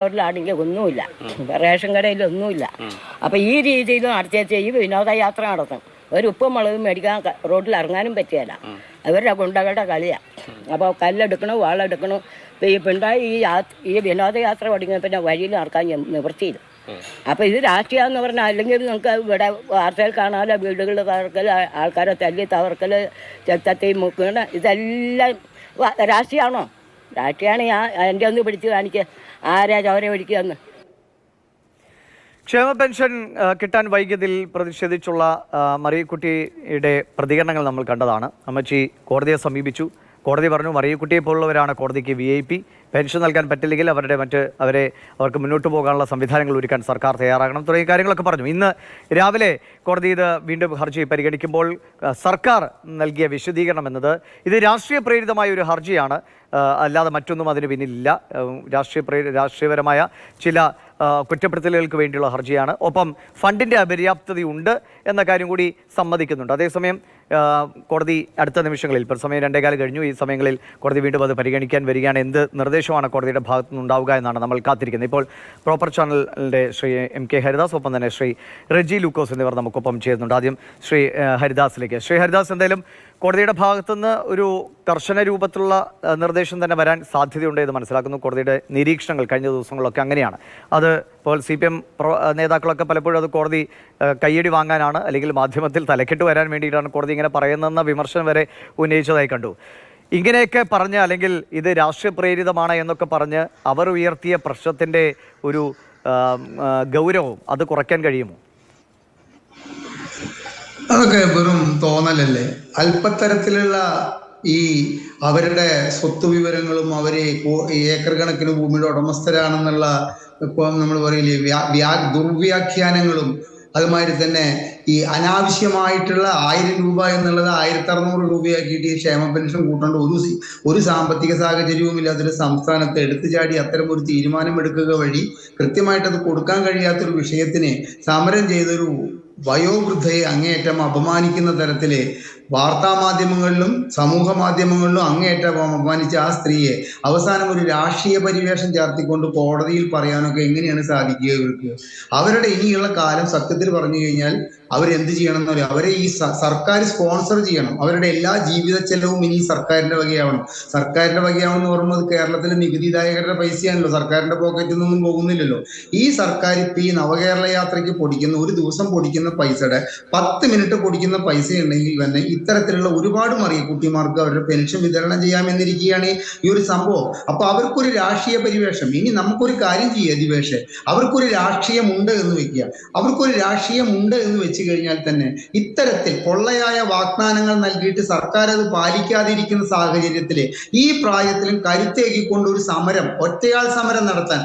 ാണെങ്കിൽ ഒന്നുമില്ല, റേഷൻ കടയിൽ ഒന്നുമില്ല. അപ്പം ഈ രീതിയിൽ നടത്തിയ ഈ വിനോദയാത്ര നടത്തും. ഒരു ഉപ്പും മുളകും മേടിക്കാൻ റോഡിൽ ഇറങ്ങാനും പറ്റിയല്ല. അവരുടെ ഗുണ്ടകളുടെ കളിയാണ്. അപ്പോൾ കല്ലെടുക്കണം, വാളെടുക്കണം. ഈ പിണറായി ഈ വിനോദയാത്ര തുടങ്ങിയ പിന്നെ വഴിയിൽ നടക്കാൻ നിവൃത്തിയില്ല. അപ്പോൾ ഇത് രാഷ്ട്രീയം എന്ന് പറഞ്ഞാൽ അല്ലെങ്കിൽ നമുക്ക് ഇവിടെ വാർത്തയിൽ കാണാതെ വീടുകൾ തകർക്കൽ, ആൾക്കാരെ തല്ലി തകർക്കൽ, ചെത്തത്തി മുക്കണ ഇതെല്ലാം രാഷ്ട്രീയമാണോ? രാഷ്ട്രീയമാണ്. എൻ്റെ ഒന്ന് പിടിച്ച് കാണിക്കുക, ആരാ ചോര പിടിക്കുകയെന്ന്. ക്ഷേമ പെൻഷൻ കിട്ടാൻ വൈകിയതിൽ പ്രതിഷേധിച്ചുള്ള മറിയക്കുട്ടിയുടെ പ്രതികരണങ്ങൾ നമ്മൾ കണ്ടതാണ്. അമ്മച്ചി കോടതിയെ സമീപിച്ചു. കോടതി പറഞ്ഞു മറിയക്കുട്ടിയെ പോലുള്ളവരാണ് കോടതിക്ക് VIP. പെൻഷൻ നൽകാൻ പറ്റില്ലെങ്കിൽ അവർക്ക് മുന്നോട്ട് പോകാനുള്ള സംവിധാനങ്ങൾ ഒരുക്കാൻ സർക്കാർ തയ്യാറാകണം തുടങ്ങിയ കാര്യങ്ങളൊക്കെ പറഞ്ഞു. ഇന്ന് രാവിലെ കോടതി ഇത് വീണ്ടും ഹർജി പരിഗണിക്കുമ്പോൾ സർക്കാർ നൽകിയ വിശദീകരണം എന്നത് ഇത് രാഷ്ട്രീയ പ്രേരിതമായ ഒരു ഹർജിയാണ്, അല്ലാതെ മറ്റൊന്നും അതിന് പിന്നിലില്ല. രാഷ്ട്രീയപരമായ ചില കുറ്റപ്പെടുത്തലുകൾക്ക് വേണ്ടിയുള്ള ഹർജിയാണ്. ഒപ്പം ഫണ്ടിൻ്റെ അപര്യാപ്തതയുണ്ട് എന്ന കാര്യം കൂടി സമ്മതിക്കുന്നുണ്ട്. അതേസമയം കോടതി അടുത്ത നിമിഷങ്ങളിൽ, ഇപ്പോൾ സമയം 2:15 കഴിഞ്ഞു, ഈ സമയങ്ങളിൽ കോടതി വീണ്ടും അത് പരിഗണിക്കാൻ വരികയാണ്. എന്ത് നിർദ്ദേശമാണ് കോടതിയുടെ ഭാഗത്തു നിന്നുണ്ടാവുക എന്നാണ് നമ്മൾ കാത്തിരിക്കുന്നത്. ഇപ്പോൾ പ്രോപ്പർ ചാനലിൻ്റെ ശ്രീ MK ഹരിദാസ്, ഒപ്പം തന്നെ ശ്രീ റെജി ലൂക്കോസ് എന്നിവർ നമുക്കൊപ്പം ചേരുന്നുണ്ട്. ആദ്യം ശ്രീ ഹരിദാസിലേക്ക്. ശ്രീ ഹരിദാസ്, എന്തായാലും കോടതിയുടെ ഭാഗത്തുനിന്ന് ഒരു കർശന രൂപത്തിലുള്ള നിർദ്ദേശം തന്നെ വരാൻ സാധ്യതയുണ്ട് എന്ന് മനസ്സിലാക്കുന്നു. കോടതിയുടെ നിരീക്ഷണങ്ങൾ കഴിഞ്ഞ ദിവസങ്ങളിലൊക്കെ അങ്ങനെയാണ്. അത് ഇപ്പോൾ CPM നേതാക്കളൊക്കെ പലപ്പോഴും അത് കോടതി കയ്യടി വാങ്ങാനാണ്, അല്ലെങ്കിൽ മാധ്യമത്തിൽ തലക്കെട്ട് വരാൻ വേണ്ടിയിട്ടാണ് കോടതി ഇങ്ങനെ പറയുന്നതെന്ന വിമർശനം വരെ ഉന്നയിച്ചതായി കണ്ടു. ഇങ്ങനെയൊക്കെ പറഞ്ഞ്, അല്ലെങ്കിൽ ഇത് രാഷ്ട്രീയ പ്രേരിതമാണ് എന്നൊക്കെ പറഞ്ഞ് അവർ ഉയർത്തിയ പ്രശ്നത്തിൻ്റെ ഒരു ഗൗരവം അത് കുറയ്ക്കാൻ കഴിയുമോ? അതൊക്കെ വെറും തോന്നലല്ലേ. അല്പത്തരത്തിലുള്ള ഈ അവരുടെ സ്വത്ത് വിവരങ്ങളും അവര് ഏക്കർ കണക്കിന് ഭൂമിയുടെ ഉടമസ്ഥരാണെന്നുള്ള ഇപ്പം നമ്മൾ പറയില്ലേ ദുർവ്യാഖ്യാനങ്ങളും, അതുമാതിരി തന്നെ ഈ അനാവശ്യമായിട്ടുള്ള 1000 രൂപ എന്നുള്ളത് 1600 രൂപയാക്കിയിട്ട് ഈ ക്ഷേമ പെൻഷൻ കൂട്ടേണ്ട ഒരു സാമ്പത്തിക സാഹചര്യവും ഇല്ലാത്തൊരു സംസ്ഥാനത്ത് എടുത്തുചാടി അത്തരം ഒരു തീരുമാനം എടുക്കുക വഴി കൃത്യമായിട്ടത് കൊടുക്കാൻ കഴിയാത്തൊരു വിഷയത്തിന് സമരം ചെയ്തൊരു വയോവൃദ്ധയെ അങ്ങേയറ്റം അപമാനിക്കുന്ന തരത്തില് വാർത്താ മാധ്യമങ്ങളിലും സമൂഹ മാധ്യമങ്ങളിലും അങ്ങേയറ്റം അപമാനിച്ച ആ സ്ത്രീയെ അവസാനം ഒരു രാഷ്ട്രീയ പരിവേഷം ചാർത്തിക്കൊണ്ട് കോടതിയിൽ പറയാനൊക്കെ എങ്ങനെയാണ് സാധിക്കുക ഇവർക്ക്? അവരുടെ ഇനിയുള്ള കാലം സത്യത്തിൽ പറഞ്ഞു കഴിഞ്ഞാൽ അവരെന്ത് ചെയ്യണം എന്ന് പറയാം, അവരെ ഈ സർക്കാർ സ്പോൺസർ ചെയ്യണം. അവരുടെ എല്ലാ ജീവിത ചെലവും ഇനി സർക്കാരിന്റെ വകയാവണം. സർക്കാരിന്റെ വകയാവണം എന്ന് പറയുമ്പോൾ കേരളത്തിലെ നികുതിദായകരുടെ പൈസയാണല്ലോ, സർക്കാരിന്റെ പോക്കറ്റിൽ നിന്നൊന്നും പോകുന്നില്ലല്ലോ. ഈ സർക്കാർ ഇപ്പൊ ഈ നവകേരള യാത്രയ്ക്ക് പൊടിക്കുന്ന, ഒരു ദിവസം പൊടിക്കുന്ന പൈസയുടെ 10 മിനിറ്റ് പൊടിക്കുന്ന പൈസ ഉണ്ടെങ്കിൽ തന്നെ ഇത്തരത്തിലുള്ള ഒരുപാട് മറിയക്കുട്ടിമാർക്ക് അവരുടെ പെൻഷൻ വിതരണം ചെയ്യാമെന്നിരിക്കുകയാണ് ഈ ഒരു സംഭവം. അപ്പൊ അവർക്കൊരു രാഷ്ട്രീയ പരിവേഷം. ഇനി നമുക്കൊരു കാര്യം ചെയ്യുക ദിവേഷ്, അവർക്കൊരു രാഷ്ട്രീയമുണ്ട് എന്ന് വെക്കുക. അവർക്കൊരു രാഷ്ട്രീയമുണ്ട് എന്ന് വെച്ച് കഴിഞ്ഞാൽ തന്നെ ഇത്തരത്തിൽ പൊള്ളയായ വാഗ്ദാനങ്ങൾ നൽകിയിട്ട് സർക്കാർ അത് പാലിക്കാതിരിക്കുന്ന സാഹചര്യത്തില് ഈ പ്രായത്തിലും കരുത്തേകിക്കൊണ്ട് ഒരു സമരം, ഒറ്റയാൾ സമരം നടത്താൻ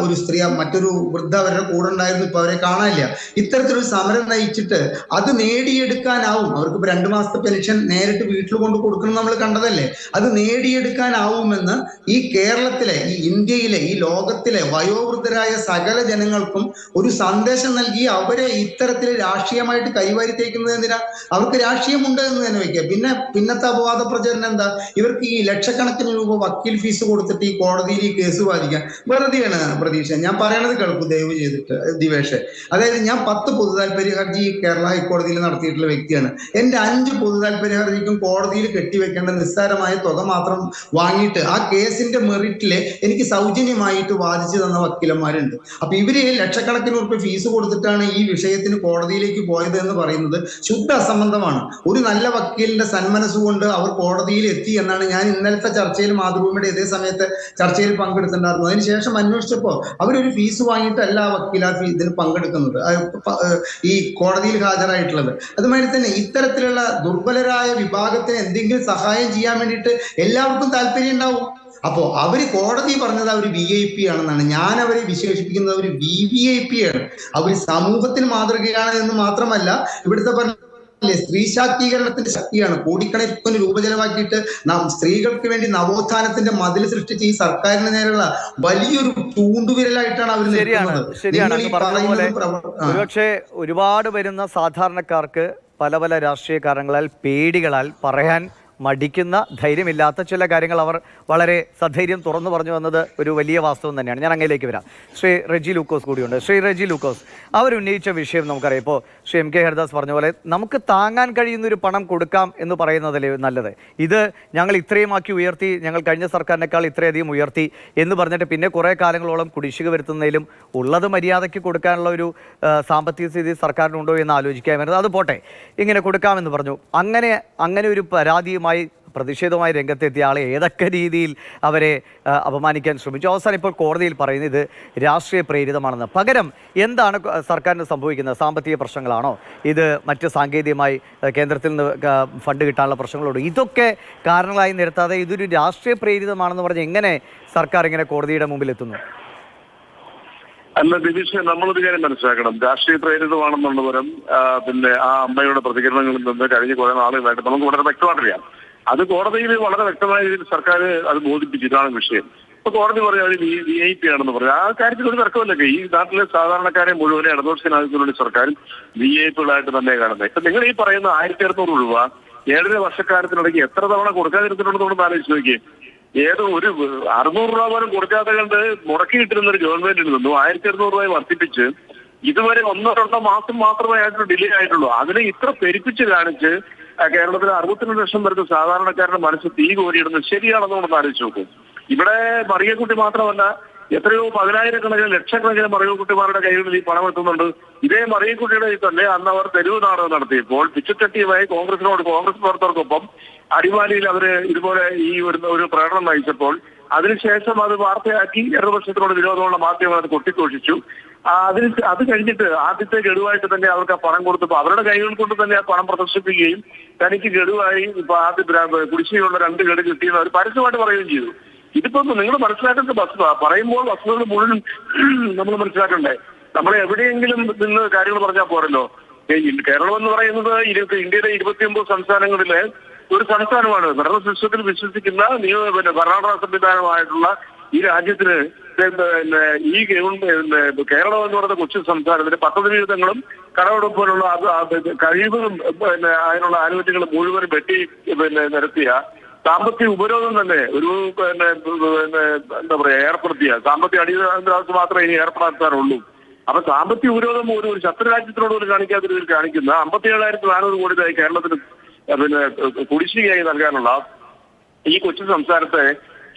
ഒരു സ്ത്രീ, മറ്റൊരു വൃദ്ധ അവരുടെ കൂടെ ഉണ്ടായിരുന്നു, ഇപ്പൊ അവരെ കാണാനില്ല. ഇത്തരത്തിലൊരു സമരം നയിച്ചിട്ട് അത് നേടിയെടുക്കാനാവും. അവർക്ക് ഇപ്പൊ 2 മാസത്തെ പെൻഷൻ നേരിട്ട് വീട്ടിൽ കൊണ്ട് കൊടുക്കണം, നമ്മൾ കണ്ടതല്ലേ. അത് നേടിയെടുക്കാനാവുമെന്ന് ഈ കേരളത്തിലെ, ഈ ഇന്ത്യയിലെ, ഈ ലോകത്തിലെ വയോവൃദ്ധരായ സകല ജനങ്ങൾക്കും ഒരു സന്ദേശം നൽകി അവരെ ഇത്തരത്തിൽ രാഷ്ട്രീയമായിട്ട് കൈവാരി തേക്കുന്നത് എന്തിനാ? അവർക്ക് രാഷ്ട്രീയമുണ്ട് എന്ന് തന്നെ വെക്കുക. പിന്നത്തെ അപവാദ പ്രചരണം എന്താ? ഇവർക്ക് ഈ ലക്ഷക്കണക്കിന് രൂപ വക്കീൽ ഫീസ് കൊടുത്തിട്ട് ഈ കോടതിയിൽ ഈ കേസ് വാദിക്കാൻ വെറുതെയാണ് പ്രതീക്ഷ. ഞാൻ പറയണത് കേൾക്കൂ ദയവ് ചെയ്തിട്ട് ദിവേഷ്. അതായത് ഞാൻ 10 പൊതു താല്പര്യ ഹർജി കേരള ഹൈക്കോടതിയിൽ നടത്തിയിട്ടുള്ള വ്യക്തിയാണ്. എന്റെ 5 പൊതു താല്പര്യ ഹർജിക്കും കോടതിയിൽ കെട്ടിവെക്കേണ്ട നിസ്സാരമായ തുക മാത്രം വാങ്ങിയിട്ട് ആ കേസിന്റെ മെറിറ്റില് എനിക്ക് സൗജന്യമായിട്ട് വാദിച്ചു തന്ന വക്കീലന്മാരുണ്ട്. അപ്പൊ ഇവര് ലക്ഷക്കണക്കിന് രൂപ ഫീസ് കൊടുത്തിട്ടാണ് ഈ വിഷയത്തിന് കോടതിയിലേക്ക് പോയത് എന്ന് പറയുന്നത് ശുദ്ധ അസംബന്ധമാണ്. ഒരു നല്ല വക്കീലിന്റെ സന്മനസ്സുകൊണ്ട് അവർ കോടതിയിൽ എത്തി എന്നാണ് ഞാൻ ഇന്നലത്തെ ചർച്ചയിൽ, മാതൃഭൂമിയുടെ ഇതേ സമയത്ത് ചർച്ചയിൽ പങ്കെടുത്തിട്ടുണ്ടായിരുന്നു. അതിനുശേഷം അന്വേഷിച്ചപ്പോൾ അവരൊരു ഫീസ് വാങ്ങിയിട്ടല്ല വക്കീൽ ഇതിന് പങ്കെടുക്കുന്നത്, ഈ കോടതിയിൽ ഹാജരായിട്ടുള്ളത്. അതുമാതിരി തന്നെ ഇത്തരത്തിലുള്ള ദുർബലരായ വിഭാഗത്തിന് എന്തെങ്കിലും സഹായം ചെയ്യാൻ വേണ്ടിയിട്ട് എല്ലാവർക്കും താല്പര്യം ഉണ്ടാവും. അപ്പോ അവര് കോടതി പറഞ്ഞത് അവർ VIP ആണെന്നാണ്. ഞാൻ അവരെ വിശേഷിപ്പിക്കുന്നത് അവർ VVIP ആണ്. അവർ സമൂഹത്തിന് മാതൃകയാണ് എന്ന് മാത്രമല്ല, ഇവിടുത്തെ സ്ത്രീ ശാക്തീകരണത്തിന്റെ ശക്തിയാണ്. കോടിക്കണക്കിന് രൂപ ചെലവാക്കിയിട്ട് സ്ത്രീകൾക്ക് വേണ്ടി നവോത്ഥാനത്തിന്റെ മതിൽ സൃഷ്ടിച്ച് ഈ സർക്കാരിന് നേരെയുള്ള വലിയൊരു ചൂണ്ടുവിരലായിട്ടാണ് അവർ നിൽക്കുന്നത്. ഒരുപക്ഷെ ഒരുപാട് വരുന്ന സാധാരണക്കാർക്ക് പല രാഷ്ട്രീയ കാരണങ്ങളാൽ, പേടികളാൽ പറയാൻ മടിക്കുന്ന, ധൈര്യമില്ലാത്ത ചില കാര്യങ്ങൾ അവർ വളരെ സധൈര്യം തുറന്നു പറഞ്ഞു വന്നത് ഒരു വലിയ വാസ്തവം തന്നെയാണ്. ഞാൻ അങ്ങയിലേക്ക് വരാം. ശ്രീ റെജി ലൂക്കോസ് കൂടിയുണ്ട്. ശ്രീ റെജി ലൂക്കോസ്, അവരുന്നയിച്ച വിഷയം നമുക്കറിയാം. ഇപ്പോൾ ശ്രീ എം കെ ഹരിദാസ് പറഞ്ഞ പോലെ നമുക്ക് താങ്ങാൻ കഴിയുന്നൊരു പണം കൊടുക്കാം എന്ന് പറയുന്നതല്ലേ നല്ലത്. ഇത് ഞങ്ങൾ ഇത്രയുമാക്കി ഉയർത്തി, ഞങ്ങൾ കഴിഞ്ഞ സർക്കാരിനേക്കാൾ ഇത്രയധികം ഉയർത്തി എന്ന് പറഞ്ഞിട്ട് പിന്നെ കുറേ കാലങ്ങളോളം കുടിശ്ശിക വരുത്തുന്നതിലും ഉള്ളത് മര്യാദയ്ക്ക് കൊടുക്കാനുള്ള ഒരു സാമ്പത്തിക സ്ഥിതി സർക്കാരിനുണ്ടോ എന്ന് ആലോചിക്കാമായിരുന്നു. അത് പോട്ടെ, ഇങ്ങനെ കൊടുക്കാമെന്ന് പറഞ്ഞു. അങ്ങനെ ഒരു പരാതിയുമായി പ്രതിഷേധവുമായി രംഗത്തെത്തിയ ആളെ ഏതൊക്കെ രീതിയിൽ അവരെ അപമാനിക്കാൻ ശ്രമിച്ചു. അവസാനം ഇപ്പോൾ കോടതിയിൽ പറയുന്നത് ഇത് രാഷ്ട്രീയ പ്രേരിതമാണെന്ന്. പകരം എന്താണ് സർക്കാരിന് സംഭവിക്കുന്നത്? സാമ്പത്തിക പ്രശ്നങ്ങളാണോ? ഇത് മറ്റ് സാങ്കേതികമായി കേന്ദ്രത്തിൽ നിന്ന് ഫണ്ട് കിട്ടാനുള്ള പ്രശ്നങ്ങളുണ്ടോ? ഇതൊക്കെ കാരണങ്ങളായി നിരത്താതെ ഇതൊരു രാഷ്ട്രീയ പ്രേരിതമാണെന്ന് പറഞ്ഞ് എങ്ങനെ സർക്കാർ ഇങ്ങനെ കോടതിയുടെ മുമ്പിൽ എത്തുന്നു? അല്ല ദിനേശ്, നമ്മളൊരു കാര്യം മനസ്സിലാക്കണം. രാഷ്ട്രീയ പ്രേരിതമാണെന്നുള്ള പരം പിന്നെ ആ അമ്മയുടെ പ്രതികരണങ്ങളിൽ നിന്ന് കഴിഞ്ഞ കുറെ നാളുകളായിട്ട് നമുക്ക് വളരെ വ്യക്തമായിട്ടറിയാം. അത് കോടതിയിൽ വളരെ വ്യക്തമായ രീതിയിൽ സർക്കാർ അത് ബോധിപ്പിച്ചു. ഇതാണ് വിഷയം. ഇപ്പൊ കോടതി പറയാം അത് VIP ആണെന്ന് പറഞ്ഞു. ആ കാര്യത്തിൽ ഒരു തർക്കമല്ല. ഈ നാട്ടിലെ സാധാരണക്കാരെ മുഴുവനെ ഇടതുപക്ഷ സർക്കാരും VIP-കളായിട്ട് തന്നെ കാണുന്നത്. ഇപ്പൊ നിങ്ങൾ ഈ പറയുന്ന 1600 രൂപ 7.5 വർഷക്കാലത്തിനിടയ്ക്ക് എത്ര തവണ കൊടുക്കാതിരുന്നിട്ടുണ്ടെന്ന് ആലോചിച്ച് നോക്കിയേ. ഏതോ ഒരു 600 രൂപ പോലും കൊടുക്കാതെ കണ്ട് മുടക്കിയിട്ടിരുന്ന ഒരു ഗവൺമെന്റിൽ നിന്നും 1200 രൂപ വർദ്ധിപ്പിച്ച് ഇതുവരെ 1-2 മാസം മാത്രമേ ആയിട്ടുള്ള ഡിലേ ആയിട്ടുള്ളൂ. അതിനെ ഇത്ര പെരുപ്പിച്ച് കാണിച്ച് കേരളത്തിലെ 62 ലക്ഷം വരുന്ന സാധാരണക്കാരുടെ മനസ്സ് തീ കോരിയിടുന്നത് ശരിയാണെന്നുകൊണ്ട് ആലോചിച്ച് നോക്കും. ഇവിടെ മറിയക്കുട്ടി മാത്രമല്ല, എത്രയോ 10,000-കണക്കിന് ലക്ഷക്കണക്കിന് മറിയക്കുട്ടിമാരുടെ കൈകളിൽ ഈ പണം എത്തുന്നുണ്ട്. ഇതേ മറിയക്കുട്ടിയുടെ തന്നെ അന്ന് അവർ തെരുവ് നാടകം നടത്തിയപ്പോൾ പിച്ചുചട്ടിയുമായി കോൺഗ്രസ് പ്രവർത്തകർക്കൊപ്പം അടിമാലിയിൽ അവര് ഇതുപോലെ ഈ ഒരു പ്രകടനം നയിച്ചപ്പോൾ അതിനുശേഷം അത് വാർത്തയാക്കി ഇടതുപക്ഷത്തിനോട് വിരോധമുള്ള മാധ്യമങ്ങൾ അത് കൊട്ടിഘോഷിച്ചു. അത് കഴിഞ്ഞിട്ട് ആദ്യത്തെ ഗഡുവായിട്ട് തന്നെ അവർക്ക് ആ പണം കൊടുത്തപ്പോൾ അവരുടെ കൈകൾ കൊണ്ട് തന്നെ ആ പണം പ്രദർശിപ്പിക്കുകയും തനിക്ക് ഗഡുവായി ഇപ്പൊ ആദ്യ കുടിശ്ശികയുള്ള 2 ഗഡു കിട്ടിയെന്ന് അവർ പരസ്യമായിട്ട് പറയുകയും ചെയ്തു. ഇതിപ്പോ നിങ്ങൾ മനസ്സിലാക്കേണ്ട പറയുമ്പോൾ വസ്തുതകൾ മുഴുവൻ നമ്മൾ മനസ്സിലാക്കണ്ടേ. നമ്മൾ എവിടെയെങ്കിലും നിന്ന് കാര്യങ്ങൾ പറഞ്ഞാൽ പോരല്ലോ. കേരളം എന്ന് പറയുന്നത് ഇന്ത്യയിലെ 29 സംസ്ഥാനങ്ങളിലെ ഒരു സംസ്ഥാനമാണ്. ഭരണ സിസ്റ്റത്തിൽ വിശ്വസിക്കുന്ന ഭരണഘടനാ സംവിധാനമായിട്ടുള്ള ഈ രാജ്യത്തിന് ഈ കേരളം എന്ന് പറയുന്ന കൊച്ചു സംസ്ഥാനത്തിന് പദ്ധതി വിഹിതങ്ങളും കടമെടുപ്പിനുള്ള കഴിവുകളും അതിനുള്ള ആനുകൂല്യങ്ങളും മുഴുവനും വെട്ടി നിരത്തിയ സാമ്പത്തിക ഉപരോധം തന്നെ ഒരു എന്താ പറയാ ഏർപ്പെടുത്തിയ സാമ്പത്തിക അടിയന്തരാവസ്ഥ മാത്രമേ ഇനി ഏർപ്പെടുത്താറുള്ളൂ. അപ്പൊ സാമ്പത്തിക ഉപരോധം ഒരു ശത്രുരാജ്യത്തിനോട് ഒരു കാണിക്കാത്ത രീതിയിൽ കാണിക്കുന്ന 57,400 കോടി കേരളത്തിന് കുടിശ്ശികയായി നൽകാനുള്ള ഈ കൊച്ചു സംസ്ഥാനത്തെ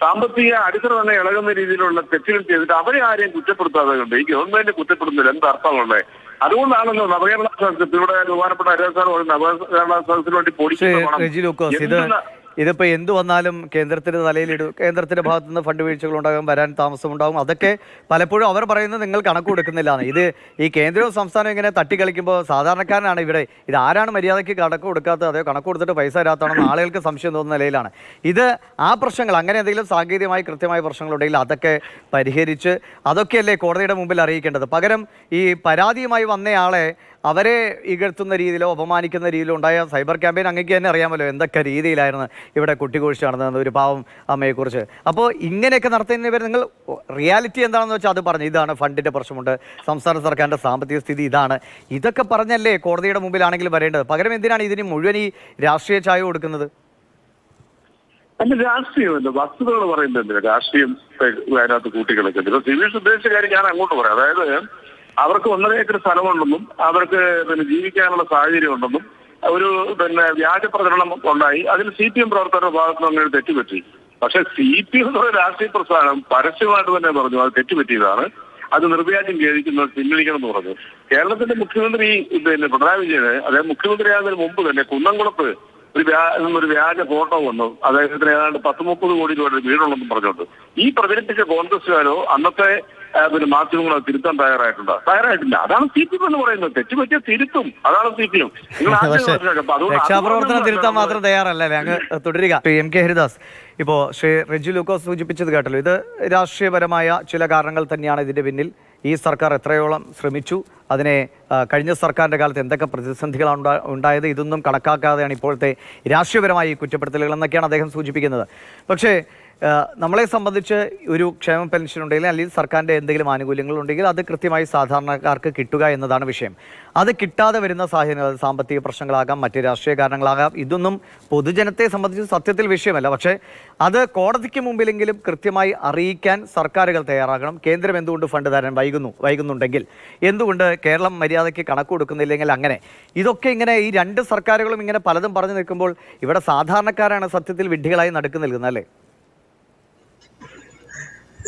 സാമ്പത്തിക അടിത്തറ തന്നെ ഇളകുന്ന രീതിയിലുള്ള തെറ്റുകൾ ചെയ്തിട്ട് അവരെ ആരെയും കുറ്റപ്പെടുത്താതെ കൊണ്ട് ഈ ഗവൺമെന്റ് കുറ്റപ്പെടുന്നില്ല. എന്താർത്ഥമുള്ളത്? അതുകൊണ്ടാണല്ലോ നവകേരള സദസ് ഇവിടെ ബഹുമാനപ്പെട്ട ഹരിദാസ് നവകേരള സദസ്സിന് വേണ്ടി പൊടിക്കുന്നത്. ഇതിപ്പോൾ എന്തു വന്നാലും കേന്ദ്രത്തിന്റെ തലയിലിടും, കേന്ദ്രത്തിന്റെ ഭാഗത്തു നിന്ന് ഫണ്ട് വീഴ്ചകളുണ്ടാകും, വരാൻ താമസമുണ്ടാകും. അതൊക്കെ പലപ്പോഴും അവർ പറയുന്നത് നിങ്ങൾ കണക്ക് കൊടുക്കുന്നില്ലാന്ന്. ഇത് ഈ കേന്ദ്രവും സംസ്ഥാനവും ഇങ്ങനെ തട്ടിക്കളിക്കുമ്പോൾ സാധാരണക്കാരനാണ് ഇവിടെ ഇത് ആരാണ് മര്യാദയ്ക്ക് കണക്ക് കൊടുക്കാത്തത്, അതോ കണക്ക് കൊടുത്തിട്ട് പൈസ തരാത്താണെന്ന് ആളുകൾക്ക് സംശയം തോന്നുന്ന നിലയിലാണ് ഇത്. ആ പ്രശ്നങ്ങൾ അങ്ങനെ എന്തെങ്കിലും സാങ്കേതികമായി കൃത്യമായ പ്രശ്നങ്ങളുണ്ടെങ്കിൽ അതൊക്കെ പരിഹരിച്ച് അതൊക്കെയല്ലേ കോടതിയുടെ മുമ്പിൽ അറിയിക്കേണ്ടത്. പകരം ഈ പരാതിയുമായി വന്നയാളെ അവരെ ഇകഴ്ത്തുന്ന രീതിയിലോ അപമാനിക്കുന്ന രീതിയിലോ ഉണ്ടായ സൈബർ ക്യാമ്പയിൻ അങ്ങേക്ക് തന്നെ അറിയാമല്ലോ എന്തൊക്കെ രീതിയിലായിരുന്നു ഇവിടെ കുട്ടികോഴിച്ച് നടന്നത് ഒരു പാവം അമ്മയെക്കുറിച്ച്. അപ്പോൾ ഇങ്ങനെയൊക്കെ നടത്തുന്നതിന് പേര് നിങ്ങൾ റിയാലിറ്റി എന്താണെന്ന് വെച്ചാൽ അത് പറഞ്ഞു. ഇതാണ് ഫണ്ടിൻ്റെ പ്രശ്നമുണ്ട്, സംസ്ഥാന സർക്കാരിൻ്റെ സാമ്പത്തിക സ്ഥിതി ഇതാണ്, ഇതൊക്കെ പറഞ്ഞല്ലേ കോടതിയുടെ മുമ്പിലാണെങ്കിലും വരേണ്ടത്. പകരം എന്തിനാണ് ഇതിന് മുഴുവൻ ഈ രാഷ്ട്രീയ ചായ കൊടുക്കുന്നത്? അല്ല, രാഷ്ട്രീയമല്ല, വസ്തുതകൾ പറയുന്നത് എന്തിനാ രാഷ്ട്രീയം അതിനകത്ത് കൂട്ടിക്കളിക്കുന്നത്? ഇപ്പൊ സിവിൽ ഉദ്ദേശിച്ച കാര്യം ഞാൻ അങ്ങോട്ട് പറയാം. അതായത് അവർക്ക് 1.5 ഏക്കർ സ്ഥലമുണ്ടെന്നും അവർക്ക് ജീവിക്കാനുള്ള സാഹചര്യം ഉണ്ടെന്നും ഒരു വ്യാജ പ്രചരണം ഉണ്ടായി. അതിൽ CPM പ്രവർത്തകരുടെ ഭാഗത്ത് നിന്ന് അങ്ങനെ തെറ്റുപറ്റി. പക്ഷെ CPM എന്ന് പറയുന്ന രാഷ്ട്രീയ പ്രസ്ഥാനം പരസ്യമായിട്ട് തന്നെ പറഞ്ഞു അത് തെറ്റുപറ്റിയതാണ്, അത് നിർവ്യാജം ഖേദിക്കുന്നത് പിൻവലിക്കണം എന്ന് പറഞ്ഞു. കേരളത്തിന്റെ മുഖ്യമന്ത്രി പിണറായി വിജയന് അദ്ദേഹം മുഖ്യമന്ത്രിയാകുന്നതിന് മുമ്പ് തന്നെ കുന്നംകുളത്ത് ഒരു വ്യാജ ഫോട്ടോ വന്നു. അദ്ദേഹത്തിന് ഏതാണ്ട് 10-30 കോടി രൂപയുടെ വീടുണ്ടെന്നും പറഞ്ഞുകൊണ്ട് ഈ പ്രചരിപ്പിച്ച കോൺഗ്രസ്സുകാരോ അന്നത്തെ മാധ്യമങ്ങളോ തിരുത്താൻ തയ്യാറായിട്ടില്ല. അതാണ് CPM എന്ന് പറയുന്നത്. തെറ്റുപറ്റിയ തിരുത്തും, അതാണ് CPM. രക്ഷാപ്രവർത്തനം തിരുത്താൻ മാത്രം തയ്യാറല്ലേ അങ്ങ് തുടരുക. എം കെ ഹരിദാസ്, ഇപ്പോൾ ശ്രീ റെജി ലൂക്കോസ് സൂചിപ്പിച്ചത് കേട്ടല്ലോ, ഇത് രാഷ്ട്രീയപരമായ ചില കാരണങ്ങൾ തന്നെയാണ് ഇതിന്റെ പിന്നിൽ. ഈ സർക്കാർ എത്രയോളം ശ്രമിച്ചു, അതിനെ കഴിഞ്ഞ സർക്കാരിൻ്റെ കാലത്ത് എന്തൊക്കെ പ്രതിസന്ധികളാണ് ഉണ്ടായത്, ഇതൊന്നും കണക്കാക്കാതെയാണ് ഇപ്പോഴത്തെ രാഷ്ട്രീയപരമായ ഈ കുറ്റപ്പെടുത്തലുകൾ എന്നൊക്കെയാണ് അദ്ദേഹം സൂചിപ്പിക്കുന്നത്. പക്ഷേ നമ്മളെ സംബന്ധിച്ച് ഒരു ക്ഷേമ പെൻഷൻ ഉണ്ടെങ്കിൽ അല്ലെങ്കിൽ സർക്കാരിൻ്റെ എന്തെങ്കിലും ആനുകൂല്യങ്ങളുണ്ടെങ്കിൽ അത് കൃത്യമായി സാധാരണക്കാർക്ക് കിട്ടുക എന്നതാണ് വിഷയം. അത് കിട്ടാതെ വരുന്ന സാഹചര്യങ്ങൾ സാമ്പത്തിക പ്രശ്നങ്ങളാകാം, മറ്റ് രാഷ്ട്രീയ കാരണങ്ങളാകാം. ഇതൊന്നും പൊതുജനത്തെ സംബന്ധിച്ച് സത്യത്തിൽ വിഷയമല്ല. പക്ഷേ അത് കോടതിക്ക് മുമ്പിലെങ്കിലും കൃത്യമായി അറിയിക്കാൻ സർക്കാരുകൾ തയ്യാറാകണം. കേന്ദ്രം എന്തുകൊണ്ട് ഫണ്ട് തരാൻ വൈകുന്നുണ്ടെങ്കിൽ എന്തുകൊണ്ട് കേരളം മര്യാദയ്ക്ക് കണക്ക് കൊടുക്കുന്നില്ലെങ്കിൽ അങ്ങനെ ഇതൊക്കെ ഇങ്ങനെ ഈ രണ്ട് സർക്കാരുകളും ഇങ്ങനെ പലതും പറഞ്ഞു നിൽക്കുമ്പോൾ ഇവിടെ സാധാരണക്കാരാണ് സത്യത്തിൽ വിഡ്ഢികളായി നടുക്ക് നിൽക്കുന്നത് അല്ലേ?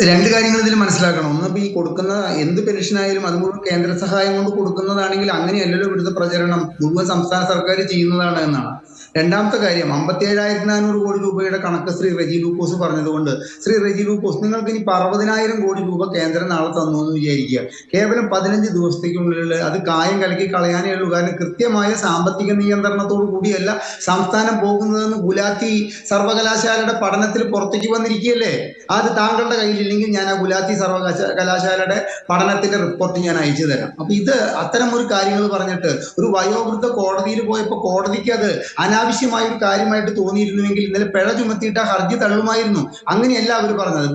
രണ്ട് കാര്യങ്ങൾ ഇതിൽ മനസ്സിലാക്കണം. ഒന്ന്, ഈ കൊടുക്കുന്ന എന്ത് പെൻഷനായാലും അത് മുഴുവൻ കേന്ദ്ര സഹായം കൊണ്ട് കൊടുക്കുന്നതാണെങ്കിൽ അങ്ങനെയല്ലല്ലോ ഇവിടുത്തെ പ്രചരണം മുഴുവൻ സംസ്ഥാന സർക്കാർ ചെയ്യുന്നതാണ് എന്നാണ്. രണ്ടാമത്തെ കാര്യം, 57,400 കോടി രൂപയുടെ കണക്ക് ശ്രീ റെജി ലൂക്കോസ് പറഞ്ഞതുകൊണ്ട്, ശ്രീ റെജി ലൂക്കോസ്, നിങ്ങൾക്ക് ഇനി 60,000 കോടി രൂപ കേന്ദ്രം നാളെ തന്നു എന്ന് വിചാരിക്കുക. കേവലം 15 ദിവസത്തേക്കുള്ളിൽ അത് കായം കലക്കി കളയാനേ ഉള്ളൂ. കാരണം കൃത്യമായ സാമ്പത്തിക നിയന്ത്രണത്തോടു കൂടിയല്ല സംസ്ഥാനം പോകുന്നതെന്ന് ഗുലാത്തി സർവകലാശാലയുടെ പഠനത്തിൽ പുറത്തേക്ക് വന്നിരിക്കുകയല്ലേ. അത് താങ്കളുടെ കയ്യിലില്ലെങ്കിൽ ഞാൻ ആ ഗുലാത്തി സർവകലാശാലയുടെ പഠനത്തിന്റെ റിപ്പോർട്ട് ഞാൻ അയച്ചു തരാം. അപ്പൊ ഇത് അത്തരം ഒരു കാര്യങ്ങൾ പറഞ്ഞിട്ട് ഒരു വയോവൃദ്ധ കോടതിയിൽ പോയപ്പോൾ കോടതിക്ക് അത് അനാവശ്യമായ ഒരു കാര്യമായിട്ട് തോന്നിയിരുന്നുവെങ്കിൽ ഇന്നലെ പിഴ ചുമത്തിയിട്ട് ആ ഹർജി തള്ളുമായിരുന്നു. അങ്ങനെയല്ല അവർ പറഞ്ഞത്.